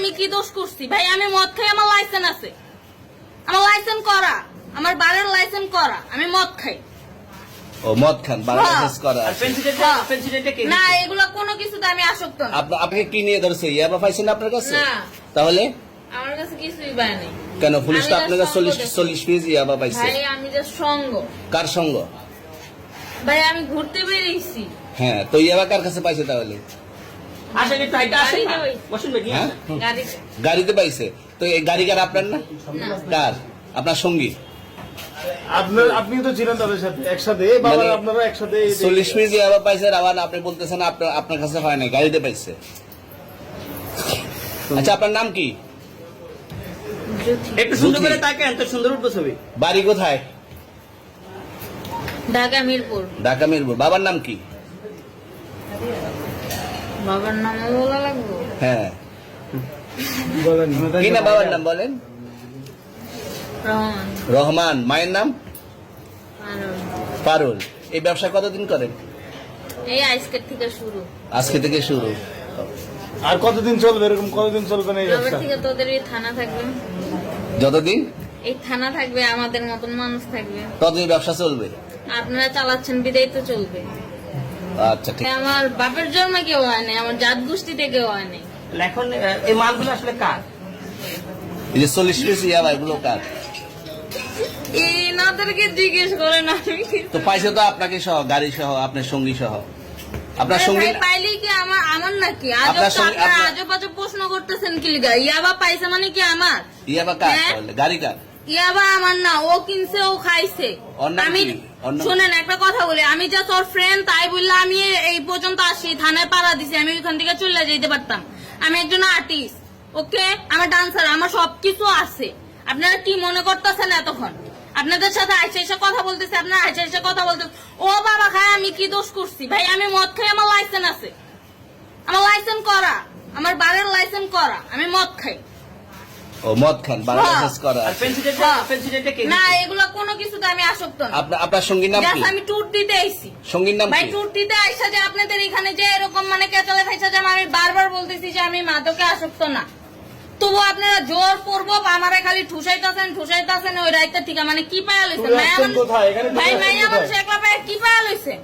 আমি কি দোষ করছি ভাই? আমি মদ খাই, আমার লাইসেন্স আছে, আমার লাইসেন্স করা, আমার বারের লাইসেন্স করা, আমি মদ খাই। ও মদ খান, বারের লাইসেন্স করা আছে। না, এগুলো কোনো কিছুতে আমি আসক্ত না। আপনাকে কি নিয়ে ধরছে? ইয়াবা পাইছেন আপনার কাছে? না, তাহলে আমার কাছে কিছুই পায় নাই। কেন পুলিশ তো আমি আপনার কাছে just সঙ্গ 40 পিস ইয়াবা পাইছে? ভাই আমি যে সঙ্গ, কার সঙ্গ? ভাই আমি ঘুরতে বেরিয়েছি। হ্যাঁ, তো ইয়াবা কার কাছে পাইছে তাহলে? হ্যাঁ? গাড়িতে পাইছে। তো এই গাড়ি কার? আপনার না? কার? আপনার সঙ্গী? আপনি তো ছিলেন তাদের সাথে একসাথে, বাবা আপনারা একসাথে 40 পিস ইয়াবা পাইছে, আবার আপনি বলতেছেন আপনার কাছে হয় নাই, গাড়িতে পাইছে। আচ্ছা, আপনার নাম কি? একটু সুন্দর করে তাকান, তো সুন্দর উঠবো ছবি। বাড়ি কোথায়? ঢাকা মিরপুর। ঢাকা মিরপুর। বাবার নাম কি? বাবার নাম বলা লাগবে? হ্যাঁ, বলেন কি না বাবার নাম বলেন? রহমান। রহমান। মায়ের নাম? আরো। পারুল। এই ব্যবসা কতদিন করেন? এই আজকের থেকে শুরু। আজকে থেকে শুরু। আর কতদিন চলবে? এরকম কতদিন চলবে না এই যবে ব্যবসা? থেকে তোদের এই থানা থাকবে, যতদিন এই থানা থাকবে, আমাদের মতন মানুষ থাকবে, ততদিন ব্যবসা চলবে। আপনারা চালাচ্ছেন বিদায় তো চলবে। আচ্ছা, ঠিক। আমার বাপের জন্ম কেউ হয় নাই, আমার জাত গোষ্ঠীতে কেউ হয় নাই। এখন এই মালগুলো আসলে কার? এই যে 40 পিস ইয়াবা, এগুলো কার? এনাদেরকে জিজ্ঞেস করেন। আমি তো পাইছে তো আপনাকে সহ, গাড়ি সহ, আপনার সঙ্গী সহ। আপনার সঙ্গী পাইলে কি আমার নাকি? আপনার সঙ্গে- আপনার- আজব আজব প্রশ্ন করতেছেন কি লিগা? ইয়াবা পাইছে মানে কি আমার? ইয়াবা কার হ্যাঁ? তাহলে? গাড়ি কার? ইয়াবা আমার না, ও কিনছে, ও খাইছে। ওর নাম আমি কি? ওর নাম- শুনেন একটা কথা বলি, আমি যা তোর ফ্রেন্ড তাই বললে আমি এই পর্যন্ত আসি, থানায় পাড়া দিছি, আমি ওইখান থেকে চলে যেতে পারতাম। আমি একজন আর্টিস্ট, ওকে, আমার ডান্সার, আমার সবকিছু আছে। আপনারা কি মনে করতেছেন এতক্ষণ? আপনাদের সাথে আইসা এসে কথা বলতেছে, আপনারা আইসা এসে কথা বলতেছে। ও বাবা খায়, আমি কি দোষ করছি ভাই? আমি মদ খাই, আমার লাইসেন্স আছে, আমার লাইসেন্স করা, আমার বারের লাইসেন্স করা, আমি মদ খাই। ও মদ খান, বারের লাইসেন্স করা আর আছে। পেন্সিলটা কে? না, এগুলো কোনো কিছুতে আমি আসক্ত না। আপনার সঙ্গীর নাম কি? Just আমি ট্যুর দিতে আইছি। সঙ্গীর নাম ভাই কি? ট্যুর দিতে আইসা যে আপনাদের এখানে যে এরকম মানে কেচালে খাইসা যে আমি বারবার বলতেছি যে আমি মাদকে আসক্ত না, তবু আপনারা জোর পূর্ব আমারে খালি ঠুসাইতাছেন ওই রাইতে ঠিক মানে কি পায়া লইছেন? তুই আসছেন কোথায়? এখানে ভাই তুই মাইয়া আসছেন মানুষ কোথায়? একলা পায়ে কি পায়া লইছে?